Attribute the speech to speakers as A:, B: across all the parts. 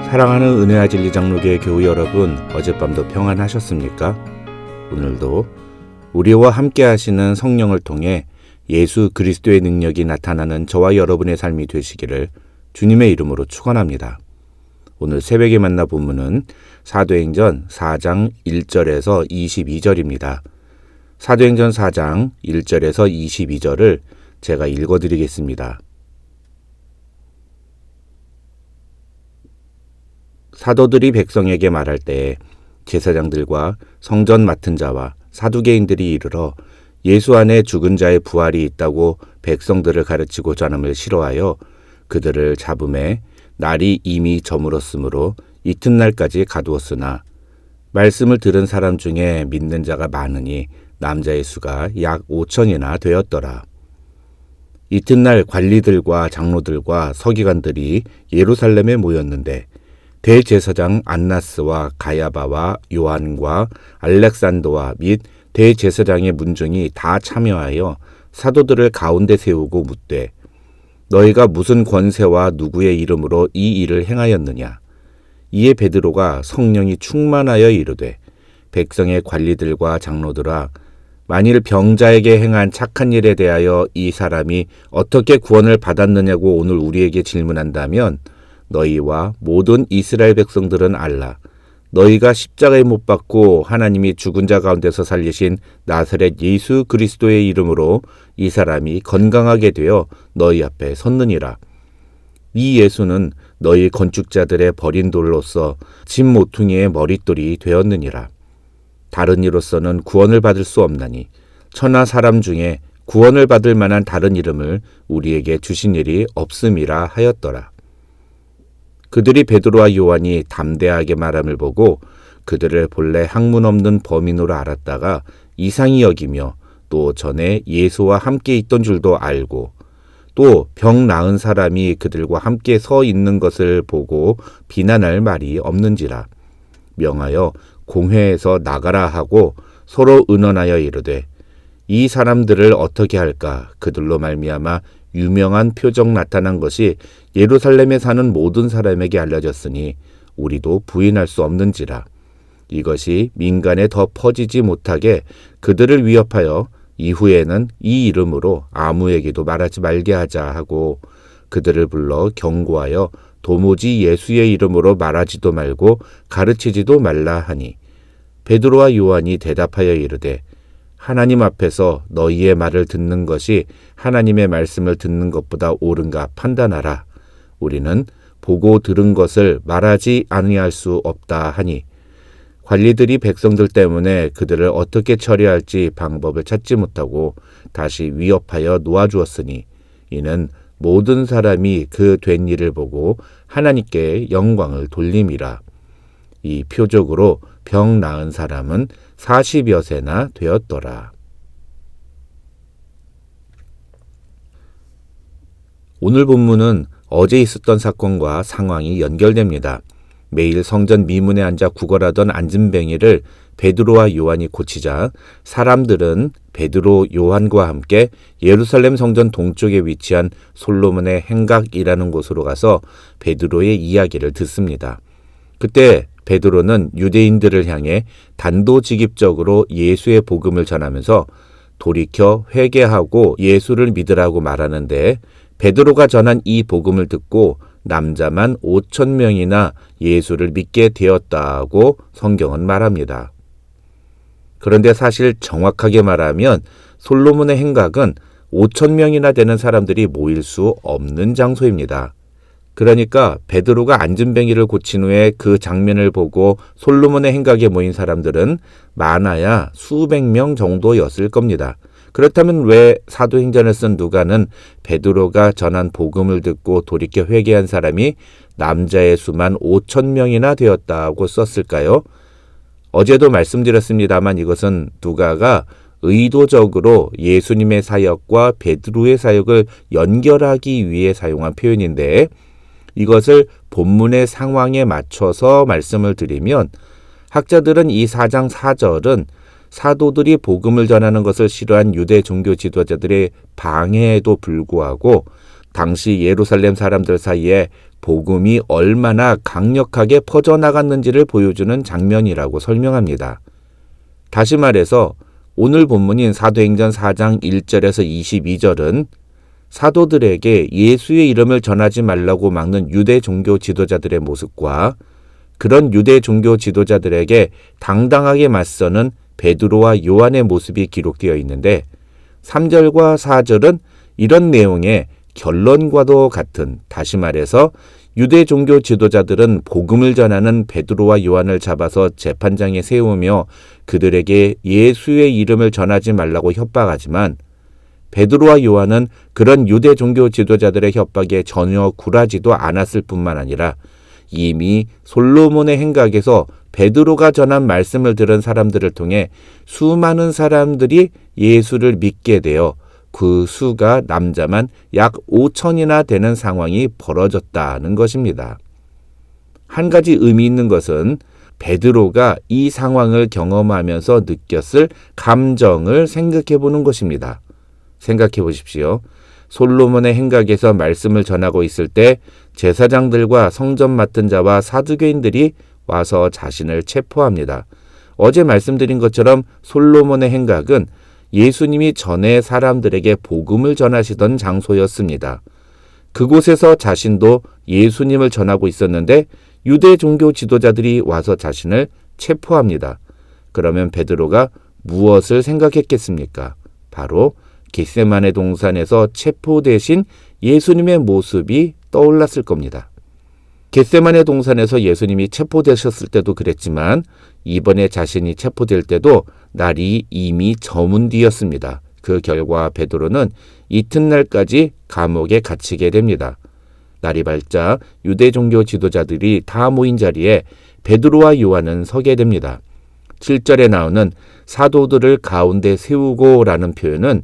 A: 사랑하는 은혜와 진리 장로교회 교우 여러분, 어젯밤도 평안하셨습니까? 오늘도 우리와 함께 하시는 성령을 통해 예수 그리스도의 능력이 나타나는 저와 여러분의 삶이 되시기를 주님의 이름으로 축원합니다. 오늘 새벽에 만나 본문은 사도행전 4장 1절에서 22절입니다. 사도행전 4장 1절에서 22절을 제가 읽어드리겠습니다. 사도들이 백성에게 말할 때에 제사장들과 성전 맡은 자와 사두개인들이 이르러 예수 안에 죽은 자의 부활이 있다고 백성들을 가르치고 전함을 싫어하여 그들을 잡음에 날이 이미 저물었으므로 이튿날까지 가두었으나 말씀을 들은 사람 중에 믿는 자가 많으니 남자의 수가 약 5천이나 되었더라. 이튿날 관리들과 장로들과 서기관들이 예루살렘에 모였는데 대제사장 안나스와 가야바와 요한과 알렉산더와 및 대제사장의 문중이 다 참여하여 사도들을 가운데 세우고 묻되 너희가 무슨 권세와 누구의 이름으로 이 일을 행하였느냐? 이에 베드로가 성령이 충만하여 이르되 백성의 관리들과 장로들아 만일 병자에게 행한 착한 일에 대하여 이 사람이 어떻게 구원을 받았느냐고 오늘 우리에게 질문한다면 너희와 모든 이스라엘 백성들은 알라. 너희가 십자가에 못 박고 하나님이 죽은 자 가운데서 살리신 나사렛 예수 그리스도의 이름으로 이 사람이 건강하게 되어 너희 앞에 섰느니라. 이 예수는 너희 건축자들의 버린 돌로서 집 모퉁이의 머릿돌이 되었느니라. 다른 이로서는 구원을 받을 수 없나니 천하 사람 중에 구원을 받을 만한 다른 이름을 우리에게 주신 일이 없음이라 하였더라. 그들이 베드로와 요한이 담대하게 말함을 보고 그들을 본래 학문 없는 범인으로 알았다가 이상히 여기며 또 전에 예수와 함께 있던 줄도 알고 또 병 나은 사람이 그들과 함께 서 있는 것을 보고 비난할 말이 없는지라 명하여 공회에서 나가라 하고 서로 의논하여 이르되 이 사람들을 어떻게 할까? 그들로 말미암아 유명한 표적 나타난 것이 예루살렘에 사는 모든 사람에게 알려졌으니 우리도 부인할 수 없는지라. 이것이 민간에 더 퍼지지 못하게 그들을 위협하여 이후에는 이 이름으로 아무에게도 말하지 말게 하자 하고 그들을 불러 경고하여 도무지 예수의 이름으로 말하지도 말고 가르치지도 말라 하니 베드로와 요한이 대답하여 이르되 하나님 앞에서 너희의 말을 듣는 것이 하나님의 말씀을 듣는 것보다 옳은가 판단하라. 우리는 보고 들은 것을 말하지 아니할 수 없다 하니 관리들이 백성들 때문에 그들을 어떻게 처리할지 방법을 찾지 못하고 다시 위협하여 놓아주었으니 이는 모든 사람이 그 된 일을 보고 하나님께 영광을 돌림이라. 이 표적으로 병 나은 사람은 40여 세나 되었더라. 오늘 본문은 어제 있었던 사건과 상황이 연결됩니다. 매일 성전 미문에 앉아 구걸하던 안진뱅이를 베드로와 요한이 고치자 사람들은 베드로, 요한과 함께 예루살렘 성전 동쪽에 위치한 솔로몬의 행각이라는 곳으로 가서 베드로의 이야기를 듣습니다. 그때 베드로는 유대인들을 향해 단도직입적으로 예수의 복음을 전하면서 돌이켜 회개하고 예수를 믿으라고 말하는데 베드로가 전한 이 복음을 듣고 남자만 5천 명이나 예수를 믿게 되었다고 성경은 말합니다. 그런데 사실 정확하게 말하면 솔로몬의 행각은 5천 명이나 되는 사람들이 모일 수 없는 장소입니다. 그러니까 베드로가 안진뱅이를 고친 후에 그 장면을 보고 솔로몬의 행각에 모인 사람들은 많아야 수백 명 정도였을 겁니다. 그렇다면 왜 사도행전을 쓴 누가는 베드로가 전한 복음을 듣고 돌이켜 회개한 사람이 남자의 수만 5천 명이나 되었다고 썼을까요? 어제도 말씀드렸습니다만 이것은 누가가 의도적으로 예수님의 사역과 베드로의 사역을 연결하기 위해 사용한 표현인데 이것을 본문의 상황에 맞춰서 말씀을 드리면 학자들은 이 4장 4절은 사도들이 복음을 전하는 것을 싫어한 유대 종교 지도자들의 방해에도 불구하고 당시 예루살렘 사람들 사이에 복음이 얼마나 강력하게 퍼져나갔는지를 보여주는 장면이라고 설명합니다. 다시 말해서 오늘 본문인 사도행전 4장 1절에서 22절은 사도들에게 예수의 이름을 전하지 말라고 막는 유대 종교 지도자들의 모습과 그런 유대 종교 지도자들에게 당당하게 맞서는 베드로와 요한의 모습이 기록되어 있는데 3절과 4절은 이런 내용의 결론과도 같은, 다시 말해서 유대 종교 지도자들은 복음을 전하는 베드로와 요한을 잡아서 재판장에 세우며 그들에게 예수의 이름을 전하지 말라고 협박하지만 베드로와 요한은 그런 유대 종교 지도자들의 협박에 전혀 굴하지도 않았을 뿐만 아니라 이미 솔로몬의 행각에서 베드로가 전한 말씀을 들은 사람들을 통해 수많은 사람들이 예수를 믿게 되어 그 수가 남자만 약 5천이나 되는 상황이 벌어졌다는 것입니다. 한 가지 의미 있는 것은 베드로가 이 상황을 경험하면서 느꼈을 감정을 생각해 보는 것입니다. 생각해 보십시오. 솔로몬의 행각에서 말씀을 전하고 있을 때 제사장들과 성전 맡은 자와 사두개인들이 와서 자신을 체포합니다. 어제 말씀드린 것처럼 솔로몬의 행각은 예수님이 전에 사람들에게 복음을 전하시던 장소였습니다. 그곳에서 자신도 예수님을 전하고 있었는데 유대 종교 지도자들이 와서 자신을 체포합니다. 그러면 베드로가 무엇을 생각했겠습니까? 바로 겟세마네 동산에서 체포되신 예수님의 모습이 떠올랐을 겁니다. 겟세마네 동산에서 예수님이 체포되셨을 때도 그랬지만 이번에 자신이 체포될 때도 날이 이미 저문 뒤였습니다. 그 결과 베드로는 이튿날까지 감옥에 갇히게 됩니다. 날이 밝자 유대 종교 지도자들이 다 모인 자리에 베드로와 요한은 서게 됩니다. 7절에 나오는 사도들을 가운데 세우고라는 표현은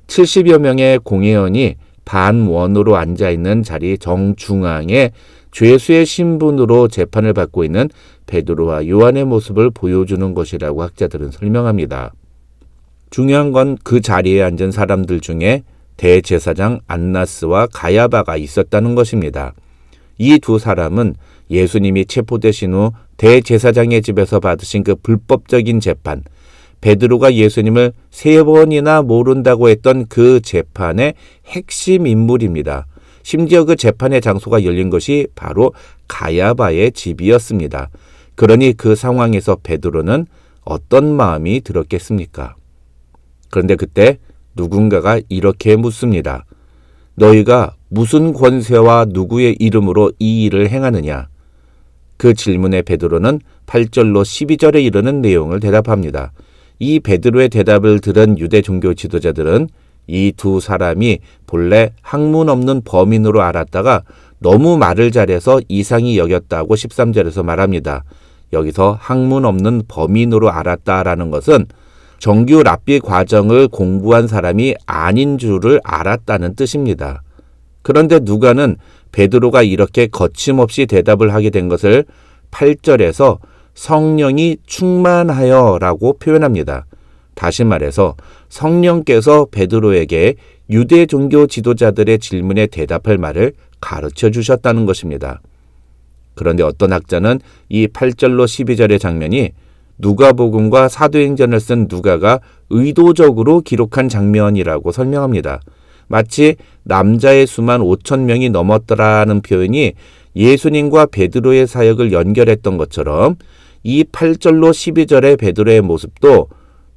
A: 70여 명의 공회원이 반원으로 앉아있는 자리 정중앙에 죄수의 신분으로 재판을 받고 있는 베드로와 요한의 모습을 보여주는 것이라고 학자들은 설명합니다. 중요한 건 그 자리에 앉은 사람들 중에 대제사장 안나스와 가야바가 있었다는 것입니다. 이 두 사람은 예수님이 체포되신 후 대제사장의 집에서 받으신 그 불법적인 재판, 베드로가 예수님을 3번이나 모른다고 했던 그 재판의 핵심 인물입니다. 심지어 그 재판의 장소가 열린 것이 바로 가야바의 집이었습니다. 그러니 그 상황에서 베드로는 어떤 마음이 들었겠습니까? 그런데 그때 누군가가 이렇게 묻습니다. 너희가 무슨 권세와 누구의 이름으로 이 일을 행하느냐? 그 질문에 베드로는 8절로 12절에 이르는 내용을 대답합니다. 이 베드로의 대답을 들은 유대 종교 지도자들은 이 두 사람이 본래 학문 없는 범인으로 알았다가 너무 말을 잘해서 이상히 여겼다고 13절에서 말합니다. 여기서 학문 없는 범인으로 알았다라는 것은 정규 랍비 과정을 공부한 사람이 아닌 줄을 알았다는 뜻입니다. 그런데 누가는 베드로가 이렇게 거침없이 대답을 하게 된 것을 8절에서 성령이 충만하여 라고 표현합니다. 다시 말해서 성령께서 베드로에게 유대 종교 지도자들의 질문에 대답할 말을 가르쳐 주셨다는 것입니다. 그런데 어떤 학자는 이 8절로 12절의 장면이 누가복음과 사도행전을 쓴 누가가 의도적으로 기록한 장면이라고 설명합니다. 마치 남자의 수만 5천 명이 넘었더라는 표현이 예수님과 베드로의 사역을 연결했던 것처럼 이 8절로 12절의 베드로의 모습도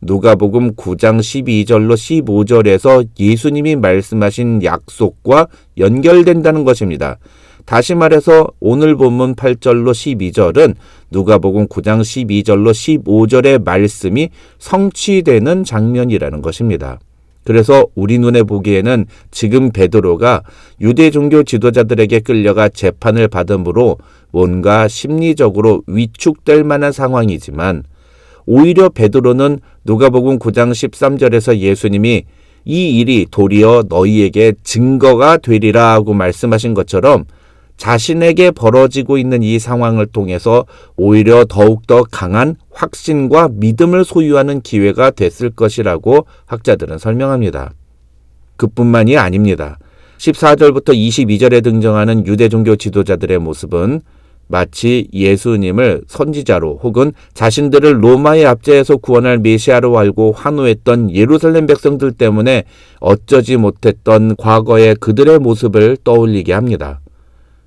A: 누가복음 9장 12절로 15절에서 예수님이 말씀하신 약속과 연결된다는 것입니다. 다시 말해서 오늘 본문 8절로 12절은 누가복음 9장 12절로 15절의 말씀이 성취되는 장면이라는 것입니다. 그래서 우리 눈에 보기에는 지금 베드로가 유대 종교 지도자들에게 끌려가 재판을 받음으로 뭔가 심리적으로 위축될 만한 상황이지만 오히려 베드로는 누가복음 9장 13절에서 예수님이 이 일이 도리어 너희에게 증거가 되리라 하고 말씀하신 것처럼 자신에게 벌어지고 있는 이 상황을 통해서 오히려 더욱더 강한 확신과 믿음을 소유하는 기회가 됐을 것이라고 학자들은 설명합니다. 그뿐만이 아닙니다. 14절부터 22절에 등장하는 유대 종교 지도자들의 모습은 마치 예수님을 선지자로 혹은 자신들을 로마의 압제에서 구원할 메시아로 알고 환호했던 예루살렘 백성들 때문에 어쩌지 못했던 과거의 그들의 모습을 떠올리게 합니다.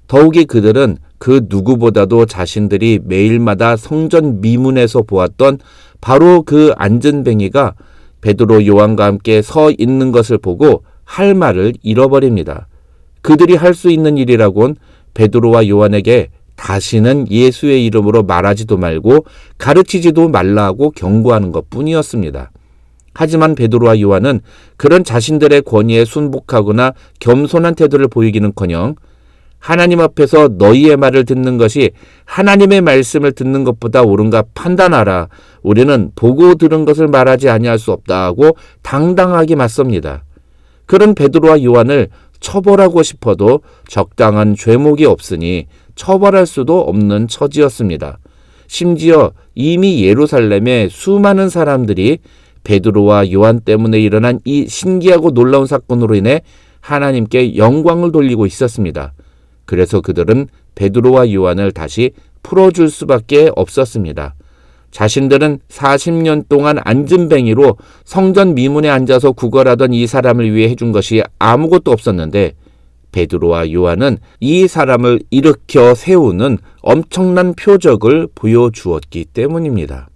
A: 더욱이 그들은 그 누구보다도 자신들이 매일마다 성전 미문에서 보았던 바로 그 안전뱅이가 베드로 요한과 함께 서 있는 것을 보고 할 말을 잃어버립니다. 그들이 할 수 있는 일이라곤 베드로와 요한에게 다시는 예수의 이름으로 말하지도 말고 가르치지도 말라고 경고하는 것뿐이었습니다. 하지만 베드로와 요한은 그런 자신들의 권위에 순복하거나 겸손한 태도를 보이기는커녕 하나님 앞에서 너희의 말을 듣는 것이 하나님의 말씀을 듣는 것보다 옳은가 판단하라. 우리는 보고 들은 것을 말하지 아니할 수 없다고 당당하게 맞섭니다. 그런 베드로와 요한을 처벌하고 싶어도 적당한 죄목이 없으니 처벌할 수도 없는 처지였습니다. 심지어 이미 예루살렘에 수많은 사람들이 베드로와 요한 때문에 일어난 이 신기하고 놀라운 사건으로 인해 하나님께 영광을 돌리고 있었습니다. 그래서 그들은 베드로와 요한을 다시 풀어줄 수밖에 없었습니다. 자신들은 40년 동안 안전뱅이로 성전 미문에 앉아서 구걸하던 이 사람을 위해 해준 것이 아무것도 없었는데 베드로와 요한은 이 사람을 일으켜 세우는 엄청난 표적을 보여주었기 때문입니다.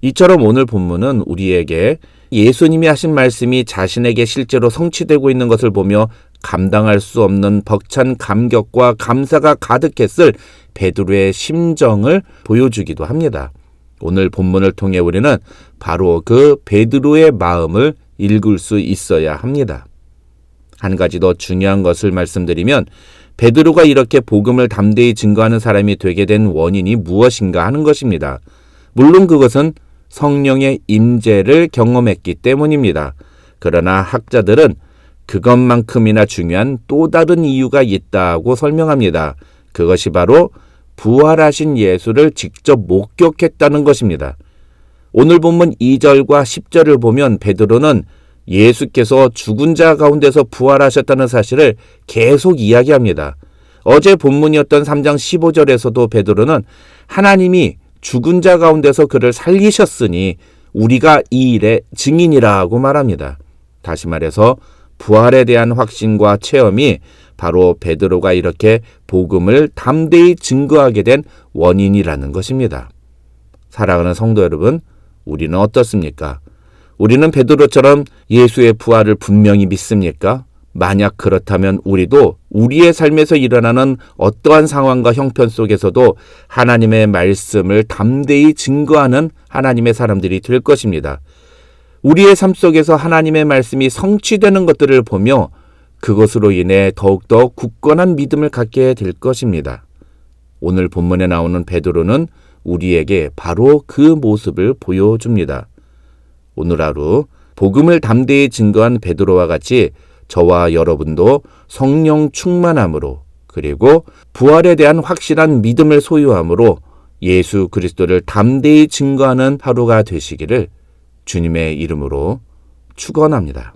A: 이처럼 오늘 본문은 우리에게 예수님이 하신 말씀이 자신에게 실제로 성취되고 있는 것을 보며 감당할 수 없는 벅찬 감격과 감사가 가득했을 베드로의 심정을 보여주기도 합니다. 오늘 본문을 통해 우리는 바로 그 베드로의 마음을 읽을 수 있어야 합니다. 한 가지 더 중요한 것을 말씀드리면 베드로가 이렇게 복음을 담대히 증거하는 사람이 되게 된 원인이 무엇인가 하는 것입니다. 물론 그것은 성령의 임재를 경험했기 때문입니다. 그러나 학자들은 그것만큼이나 중요한 또 다른 이유가 있다고 설명합니다. 그것이 바로 부활하신 예수를 직접 목격했다는 것입니다. 오늘 본문 2절과 10절을 보면 베드로는 예수께서 죽은 자 가운데서 부활하셨다는 사실을 계속 이야기합니다. 어제 본문이었던 3장 15절에서도 베드로는 하나님이 죽은 자 가운데서 그를 살리셨으니 우리가 이 일의 증인이라고 말합니다. 다시 말해서 부활에 대한 확신과 체험이 바로 베드로가 이렇게 복음을 담대히 증거하게 된 원인이라는 것입니다. 사랑하는 성도 여러분, 우리는 어떻습니까? 우리는 베드로처럼 예수의 부활을 분명히 믿습니까? 만약 그렇다면 우리도 우리의 삶에서 일어나는 어떠한 상황과 형편 속에서도 하나님의 말씀을 담대히 증거하는 하나님의 사람들이 될 것입니다. 우리의 삶 속에서 하나님의 말씀이 성취되는 것들을 보며 그것으로 인해 더욱더 굳건한 믿음을 갖게 될 것입니다. 오늘 본문에 나오는 베드로는 우리에게 바로 그 모습을 보여줍니다. 오늘 하루 복음을 담대히 증거한 베드로와 같이 저와 여러분도 성령 충만함으로 그리고 부활에 대한 확실한 믿음을 소유함으로 예수 그리스도를 담대히 증거하는 하루가 되시기를 주님의 이름으로 축원합니다.